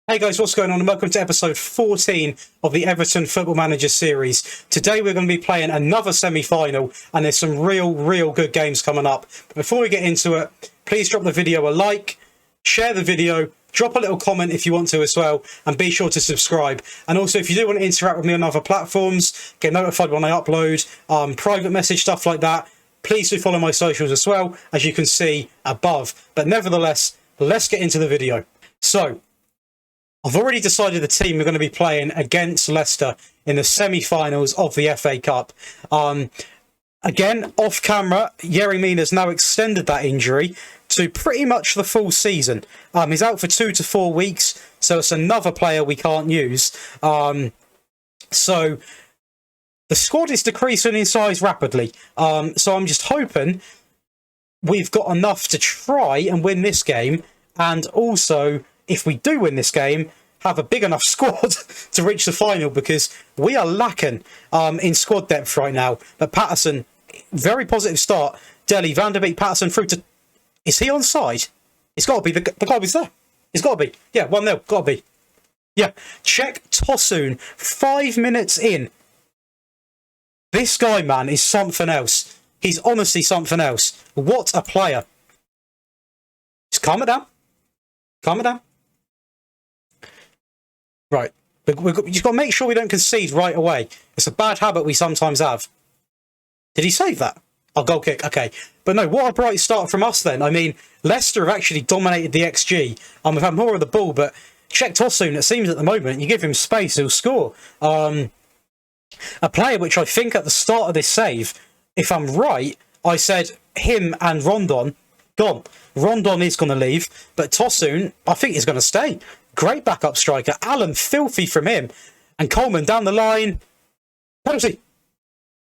Hey guys, what's going on? And welcome to episode 14 of the Everton Football Manager series. Today we're going to be playing another semi-final, and there's some real good games coming up. But before we get into it, please drop the video a like, share the video, drop a little comment if you want to as well, and be sure to subscribe. And also, if you do want to interact with me on other platforms, get notified when I upload, private message, stuff like that, please do follow my socials as well, as you can see above. But nevertheless, let's get into the video. So, I've already decided the team we're going to be playing against Leicester in the semi-finals of the FA Cup. Again, off camera, Yerry Mina's now extended that injury to pretty much the full season. He's out for 2 to 4 weeks, so it's another player we can't use. So the squad is decreasing in size rapidly. So I'm just hoping we've got enough to try and win this game, and also, if we do win this game, have a big enough squad to reach the final, because we are lacking in squad depth right now. But Patterson, very positive start. Dele, Van der Beek, Patterson through to... Is he onside? It's got to be. The goal is there. It's got to be. Yeah, 1-0. Got to be. Yeah. Check Tosun. 5 minutes in. This guy, man, is something else. He's honestly something else. What a player. Just calm it down. Calm it down. Right. You've got to make sure we don't concede right away. It's a bad habit we sometimes have. Did he save that? Oh, goal kick. Okay. But no, what a bright start from us then. I mean, Leicester have actually dominated the XG. We've had more of the ball, but check Tosun. It seems at the moment, you give him space, he'll score. A player which I think at the start of this save, if I'm right, I said him and Rondon, gone. Rondon is going to leave, but Tosun, I think, is going to stay. Great backup striker. Allen, filthy from him. And Coleman down the line. Penalty.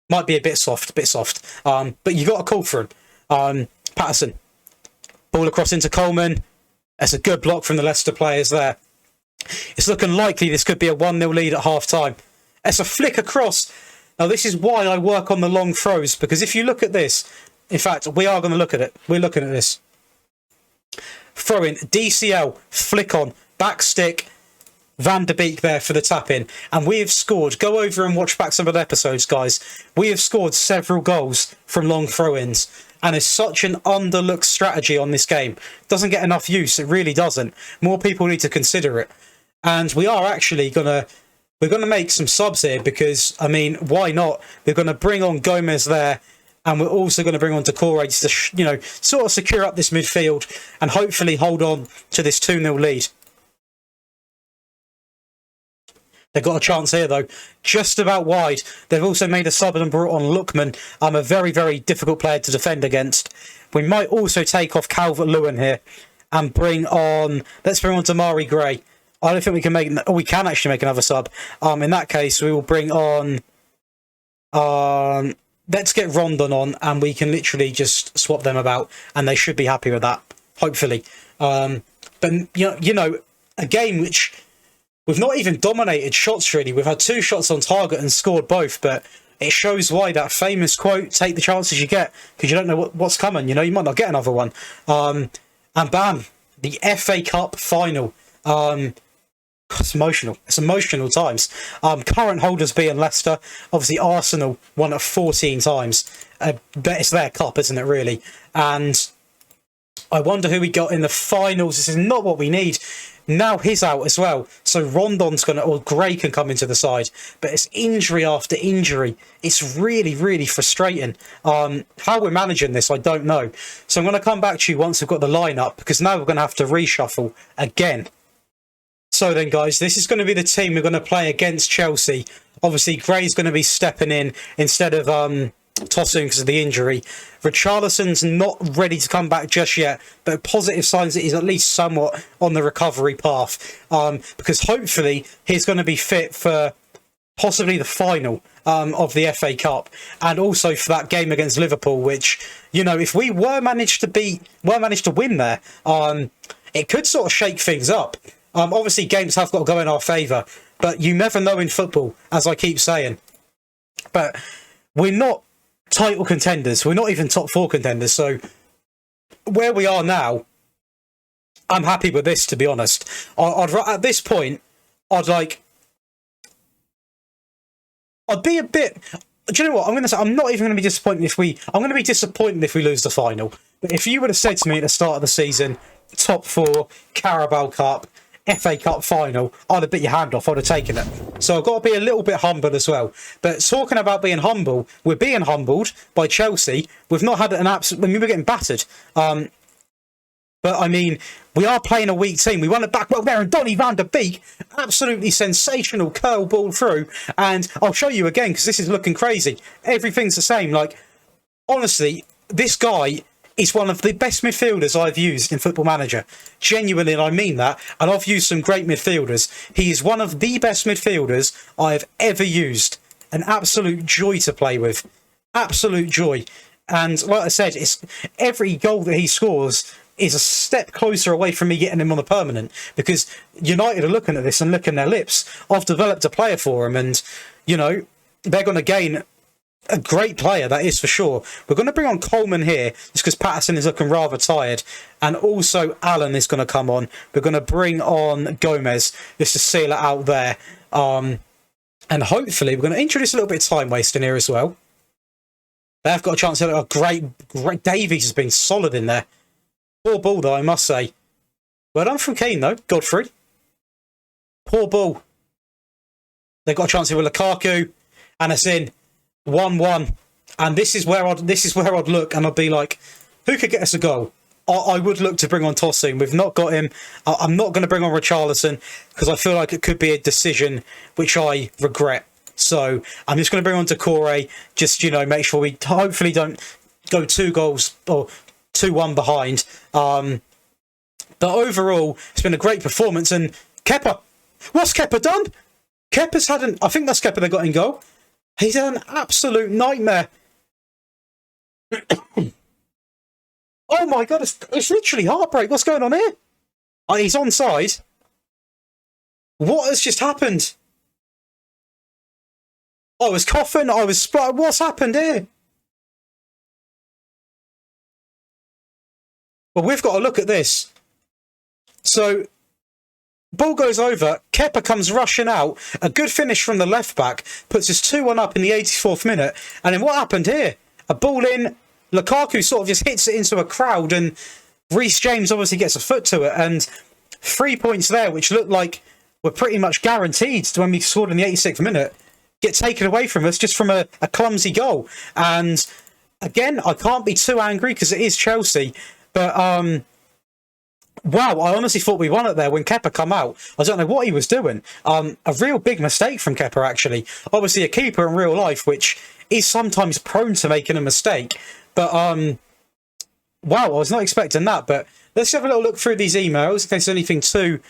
Might be a bit soft, but you got a call for him. Patterson. Ball across into Coleman. That's a good block from the Leicester players there. It's looking likely this could be a 1-0 lead at half-time. It's a flick across. Now, this is why I work on the long throws, because if you look at this, in fact, we are going to look at it. We're looking at this. Throw in, DCL, flick on, back stick, Van der Beek there for the tap in. And we have scored, go over and watch back some of the episodes, guys. We have scored several goals from long throw ins. And it's such an underlooked strategy on this game. Doesn't get enough use, it really doesn't. More people need to consider it. And we are actually we're going to make some subs here, because, I mean, why not? We're going to bring on Gomez there. And we're also going to bring on Decore to, sort of secure up this midfield and hopefully hold on to this 2-0 lead. They've got a chance here, though. Just about wide. They've also made a sub and brought on Lookman. A very difficult player to defend against. We might also take off Calvert-Lewin here and bring on... Let's bring on Damari Gray. I don't think we can make... Oh, we can actually make another sub. In that case, we will bring on... Let's get Rondon on, and we can literally just swap them about, and they should be happy with that, hopefully. But, you know, a game which we've not even dominated shots, really. We've had 2 shots on target and scored both, but it shows why that famous quote, take the chances you get, because you don't know what's coming. You might not get another one. And bam, the FA Cup final. It's emotional. It's emotional times. Current holders being Leicester. Obviously, Arsenal won it 14 times. It's their cup, isn't it, really? And I wonder who we got in the finals. This is not what we need. Now he's out as well. So Rondon's going to... Or Gray can come into the side. But it's injury after injury. It's really frustrating. How we're managing this, I don't know. So I'm going to come back to you once we've got the lineup, because now we're going to have to reshuffle again. So then, guys, this is going to be the team we're going to play against Chelsea. Obviously, Gray's going to be stepping in instead of Tosun because of the injury. Richarlison's not ready to come back just yet, but positive signs that he's at least somewhat on the recovery path. Because hopefully he's going to be fit for possibly the final of the FA Cup, and also for that game against Liverpool, which, if we were managed to win there, it could sort of shake things up. Obviously, games have got to go in our favour, but you never know in football, as I keep saying. But we're not title contenders. We're not even top 4 contenders. So where we are now, I'm happy with this, to be honest. At this point, I'd be a bit. Do you know what I'm going to say? I'm not even going to be disappointed if we. I'm going to be disappointed if we lose the final. But if you would have said to me at the start of the season, top 4, Carabao Cup, FA Cup final, I'd have bit your hand off. I'd have taken it. So I've got to be a little bit humble as well. But talking about being humble, we're being humbled by Chelsea. We've not had an absolute. I mean, we're getting battered. But, I mean, we are playing a weak team. We won it back well there, and Donny van der Beek, absolutely sensational curl ball through. And I'll show you again, because this is looking crazy. Everything's the same. Like, honestly, this guy is one of the best midfielders I've used in Football Manager. Genuinely, and I mean that. And I've used some great midfielders. He is one of the best midfielders I have ever used. An absolute joy to play with. Absolute joy. And like I said, it's every goal that he scores is a step closer away from me getting him on the permanent, because United are looking at this and licking their lips. I've developed a player for him, and, you know, they're going to gain a great player, that is for sure. We're going to bring on Coleman here, just because Patterson is looking rather tired, and also Allen is going to come on. We're going to bring on Gomez, just to seal it out there. And hopefully we're going to introduce a little bit of time wasting here as well. They have got a chance to look great. Davies has been solid in there. Poor ball, though, I must say. Well done from Keane, though. Godfrey. Poor ball. They've got a chance here with Lukaku, and it's in 1-1. And this is where I'd look, and I'd be like, who could get us a goal? I would look to bring on Tosun. We've not got him. I'm not going to bring on Richarlison, because I feel like it could be a decision which I regret. So I'm just going to bring on Decore, just, you know, make sure we hopefully don't go 2 goals or 2-1 behind. But overall, it's been a great performance. And Kepa, what's Kepa done? Kepa's had I think that's Kepa they got in goal. He's had an absolute nightmare. Oh my God, it's literally heartbreak. What's going on here? Oh, he's onside. What has just happened? I was coughing. What's happened here? Well, we've got to look at this. So, ball goes over. Kepa comes rushing out. A good finish from the left back puts us 2-1 up in the 84th minute. And then what happened here? A ball in. Lukaku sort of just hits it into a crowd, and Reece James obviously gets a foot to it. And 3 points there, which looked like were pretty much guaranteed when we scored in the 86th minute, get taken away from us just from a clumsy goal. And again, I can't be too angry because it is Chelsea. But, wow, I honestly thought we won it there when Kepa come out. I don't know what he was doing. A real big mistake from Kepa, actually. Obviously, a keeper in real life, which is sometimes prone to making a mistake. But, wow, I was not expecting that. But let's have a little look through these emails in case there's anything too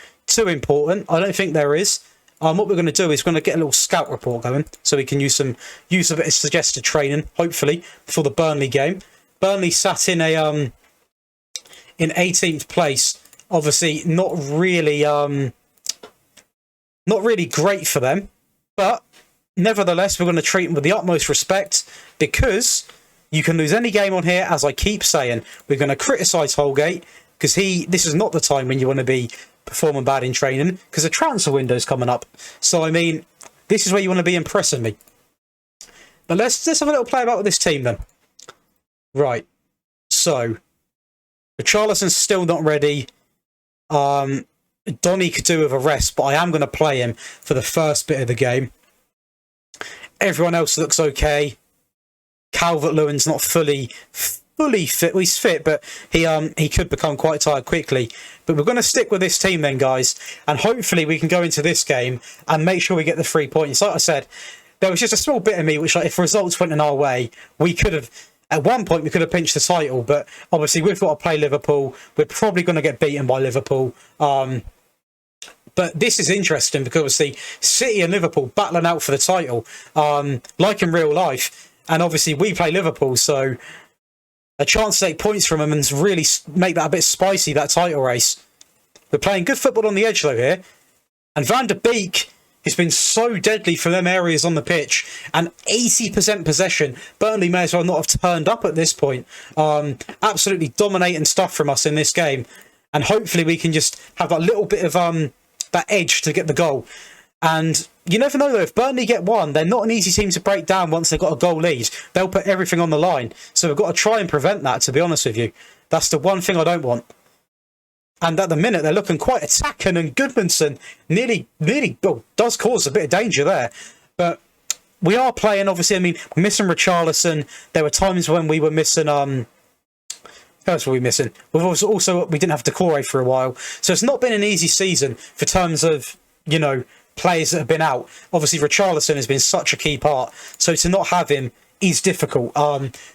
important. I don't think there is. What we're going to do is we're going to get a little scout report going, so we can use of it as suggested training, hopefully, before the Burnley game. Burnley sat in in 18th place. Obviously, not really great for them, but nevertheless, we're going to treat them with the utmost respect, because you can lose any game on here. As I keep saying, we're going to criticise Holgate, because this is not the time when you want to be performing bad in training, because the transfer window is coming up. So I mean, this is where you want to be impressing me. But let's have a little play about with this team then. Right, so Richarlison's still not ready. Donny could do with a rest, but I am going to play him for the first bit of the game. Everyone else looks okay. Calvert-Lewin's not fully fit. Well, he's fit, but he could become quite tired quickly. But we're going to stick with this team then, guys, and hopefully we can go into this game and make sure we get the 3 points. Like I said, there was just a small bit of me which, like, if results went in our way, we could have. At one point, we could have pinched the title, but obviously we've got to play Liverpool. We're probably going to get beaten by Liverpool. But this is interesting because obviously City and Liverpool battling out for the title, like in real life. And obviously we play Liverpool, so a chance to take points from them and really make that a bit spicy, that title race. We're playing good football on the edge, though, here. And Van der Beek has been so deadly from them areas on the pitch, and 80% possession. Burnley may as well not have turned up at this point. Absolutely dominating stuff from us in this game. and hopefully we can just have that little bit of that edge to get the goal. And you never know though, if Burnley get one, they're not an easy team to break down once they've got a goal lead. They'll put everything on the line. So we've got to try and prevent that, to be honest with you. That's the one thing I don't want. And at the minute, they're looking quite attacking, and Goodmanson nearly does cause a bit of danger there. But we are playing, obviously, I mean, we're missing Richarlison. There were times when we were missing... who else were we missing? We didn't have Decore for a while. So it's not been an easy season for terms of, you know, players that have been out. Obviously, Richarlison has been such a key part. So to not have him is difficult.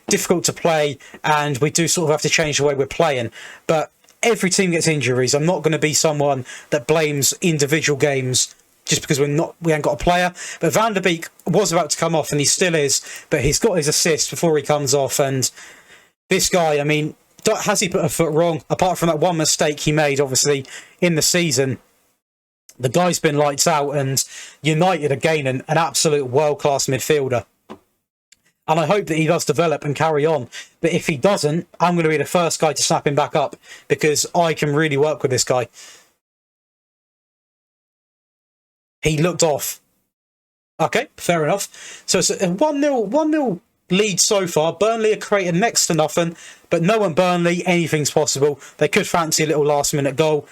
Difficult to play, and we do sort of have to change the way we're playing. But every team gets injuries. I'm not going to be someone that blames individual games just because we ain't got a player. But Van der Beek was about to come off, and he still is. But he's got his assist before he comes off. And this guy, I mean, has he put a foot wrong? Apart from that one mistake he made, obviously, in the season, the guy's been lights out, and United are gaining an absolute world-class midfielder. And I hope that he does develop and carry on. But if he doesn't, I'm going to be the first guy to snap him back up, because I can really work with this guy. He looked off. Okay, fair enough. So it's a 1-0 lead so far. Burnley are creating next to nothing. But knowing Burnley, anything's possible. They could fancy a little last-minute goal.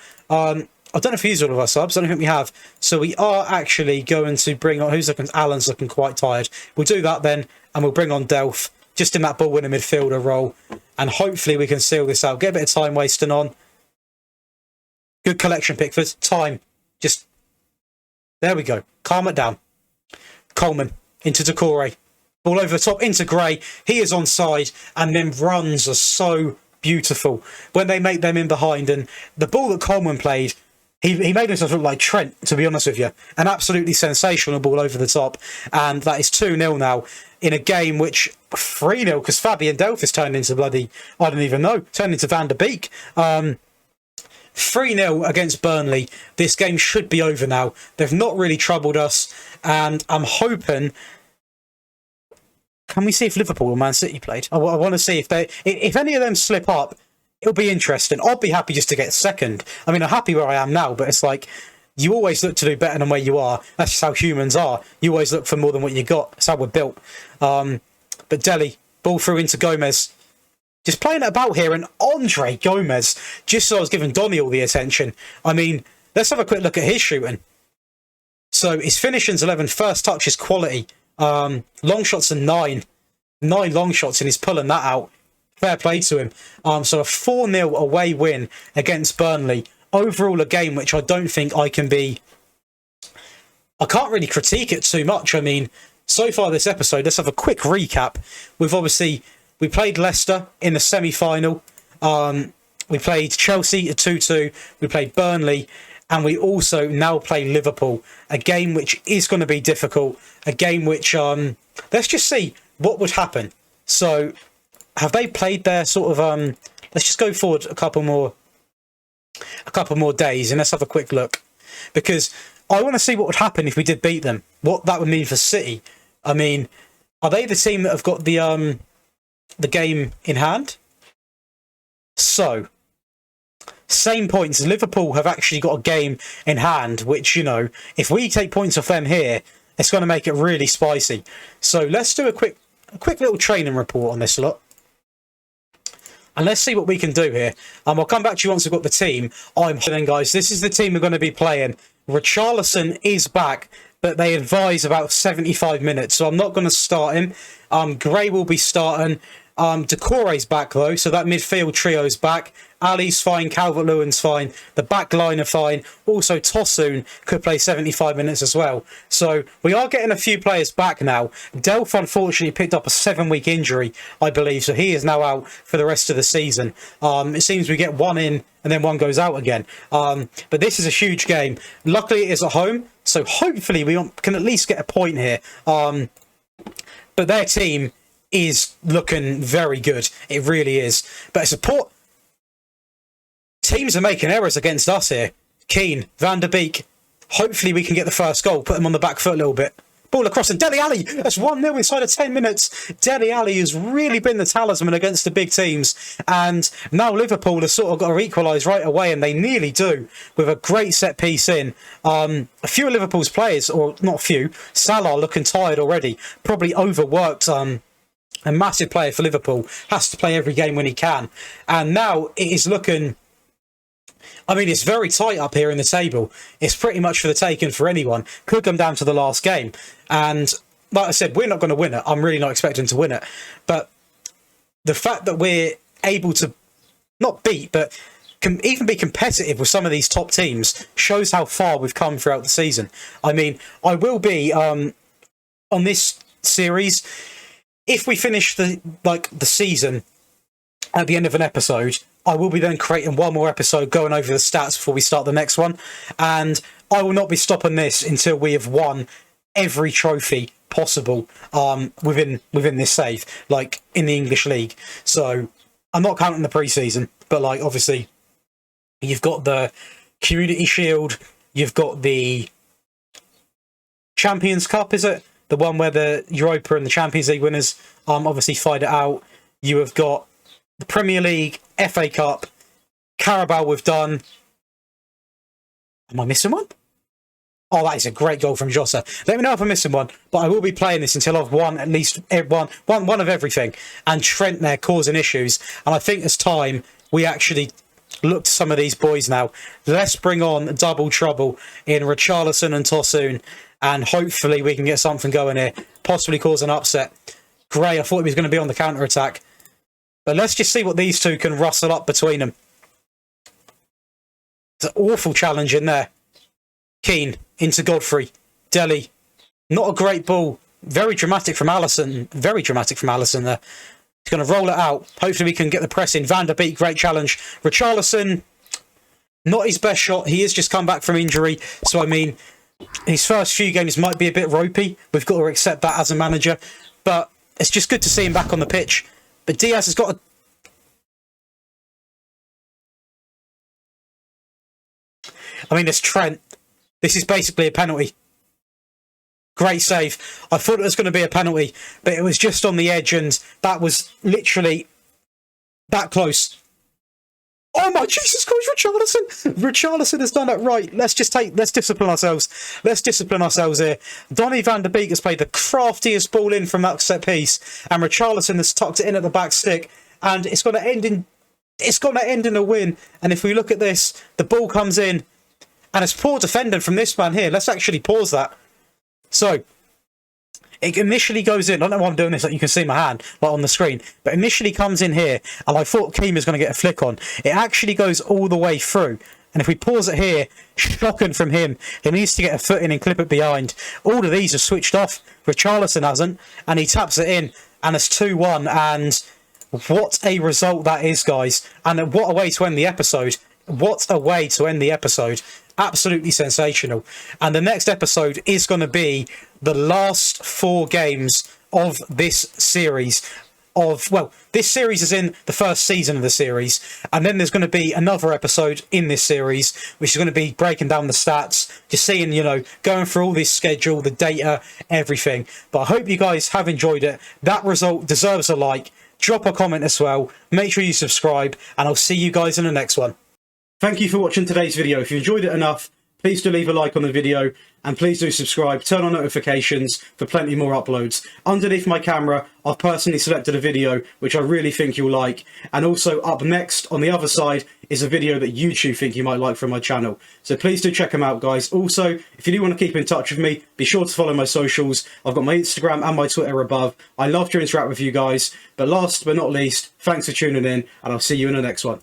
I don't know if we use all of our subs. I don't think we have. So we are actually going to bring on... Who's looking? Alan's looking quite tired. We'll do that then, and we'll bring on Delph, just in that ball-winning midfielder role. And hopefully we can seal this out. Get a bit of time wasting on. Good collection, Pickford. Time. Just... There we go. Calm it down. Coleman into Decore. Ball over the top into Gray. He is onside, and then runs are so beautiful when they make them in behind. And the ball that Coleman played... He made himself look like Trent, to be honest with you. An absolutely sensational ball over the top. And that is 2-0 now in a game which 3-0, because Fabian Delph has turned into bloody, I don't even know, turned into Van der Beek. 3-0 against Burnley. This game should be over now. They've not really troubled us. And I'm hoping... Can we see if Liverpool or Man City played? I want to see if any of them slip up. It'll be interesting. I'll be happy just to get second. I mean, I'm happy where I am now, but it's like, you always look to do better than where you are. That's just how humans are. You always look for more than what you got. That's how we're built. But Dele, ball through into Gomez. Just playing it about here, and Andre Gomez, just so I was giving Donny all the attention. I mean, let's have a quick look at his shooting. So his finishing's 11, first touch is quality. Long shots are 9. 9 long shots, and he's pulling that out. Fair play to him. So a 4-0 away win against Burnley. Overall, a game which I don't think I can be... I can't really critique it too much. I mean, so far this episode, let's have a quick recap. We played Leicester in the semi-final. We played Chelsea at 2-2. We played Burnley. And we also now play Liverpool. A game which is going to be difficult. A game which... let's just see what would happen. So... Have they played their sort of... let's just go forward a couple more days, and let's have a quick look. Because I want to see what would happen if we did beat them. What that would mean for City. I mean, are they the team that have got the game in hand? So, same points. Liverpool have actually got a game in hand, which, you know, if we take points off them here, it's going to make it really spicy. So let's do a quick little training report on this lot. And let's see what we can do here. I'll come back to you once we've got the team. Then, guys, this is the team we're going to be playing. Richarlison is back, but they advise about 75 minutes, so I'm not going to start him. Gray will be starting. Decore's back, though, so that midfield trio's back. Ali's fine, Calvert-Lewin's fine, the back line are fine. Also, Tosun could play 75 minutes as well. So, we are getting a few players back now. Delph, unfortunately, picked up a 7-week injury, I believe, so he is now out for the rest of the season. It seems we get one in, and then one goes out again. But this is a huge game. Luckily, it is at home, so hopefully we can at least get a point here. But their team is looking very good. It really is. But support... Teams are making errors against us here. Keane, Van der Beek. Hopefully we can get the first goal. Put them on the back foot a little bit. Ball across, and Dele Alli. That's 1-0 inside of 10 minutes. Dele Alli has really been the talisman against the big teams. And now Liverpool have sort of got to equalise right away, and they nearly do, with a great set piece in. A few of Liverpool's players, or not a few, Salah looking tired already, probably overworked. A massive player for Liverpool, has to play every game when he can. And now it is looking... I mean, it's very tight up here in the table. It's pretty much for the taking for anyone. Could come down to the last game. And like I said, we're not going to win it. I'm really not expecting to win it. But the fact that we're able to not beat, but can even be competitive with some of these top teams shows how far we've come throughout the season. I mean, I will be on this series, if we finish the season at the end of an episode, I will be then creating one more episode going over the stats before we start the next one. And I will not be stopping this until we have won every trophy possible within this save, like in the English League. So I'm not counting the pre-season, but like obviously you've got the Community Shield, you've got the Champions Cup, is it? The one where the Europa and the Champions League winners obviously fight it out. You have got the Premier League, FA Cup, Carabao we've done. Am I missing one? Oh, that is a great goal from Jota. Let me know if I'm missing one, but I will be playing this until I've won at least one of everything. And Trent there causing issues. And I think it's time we actually look to some of these boys now. Let's bring on double trouble in Richarlison and Tosun. And hopefully we can get something going here. Possibly cause an upset. Gray, I thought he was going to be on the counter-attack. But let's just see what these two can rustle up between them. It's an awful challenge in there. Keane into Godfrey. Dele. Not a great ball. Very dramatic from Alisson. Very dramatic from Alisson there. He's going to roll it out. Hopefully we can get the press in. Van der Beek, great challenge. Richarlison, not his best shot. He has just come back from injury. So, I mean, his first few games might be a bit ropey. We've got to accept that as a manager. But it's just good to see him back on the pitch. But Diaz has got a... I mean, it's Trent. This is basically a penalty. Great save. I thought it was going to be a penalty, but it was just on the edge, and that was literally that close. Oh my Jesus Christ, Richarlison! Richarlison has done it right. Let's discipline ourselves. Let's discipline ourselves here. Donny van der Beek has played the craftiest ball in from that set piece, and Richarlison has tucked it in at the back stick, and it's going to end in a win. And if we look at this, the ball comes in, and it's poor defending from this man here. Let's actually pause that. So, it initially goes in. I don't know why I'm doing this, like you can see my hand like on the screen. But initially comes in here, and I thought Keane was going to get a flick on. It actually goes all the way through. And if we pause it here, shocking from him. He needs to get a foot in and clip it behind. All of these are switched off. Richarlison hasn't. And he taps it in. And it's 2-1. And what a result that is, guys. And what a way to end the episode. What a way to end the episode. Absolutely sensational. And the next episode is going to be the last 4 games of this series. This series is in the first season of the series. And then there's going to be another episode in this series, which is going to be breaking down the stats, just seeing, going through all this schedule, the data, everything. But I hope you guys have enjoyed it. That result deserves a like. Drop a comment as well. Make sure you subscribe, and I'll see you guys in the next one. Thank you for watching today's video. If you enjoyed it enough, please do leave a like on the video, and please do subscribe. Turn on notifications for plenty more uploads. Underneath my camera, I've personally selected a video which I really think you'll like. And also up next on the other side is a video that YouTube think you might like from my channel. So please do check them out, guys. Also, if you do want to keep in touch with me, be sure to follow my socials. I've got my Instagram and my Twitter above. I love to interact with you guys. But last but not least, thanks for tuning in, and I'll see you in the next one.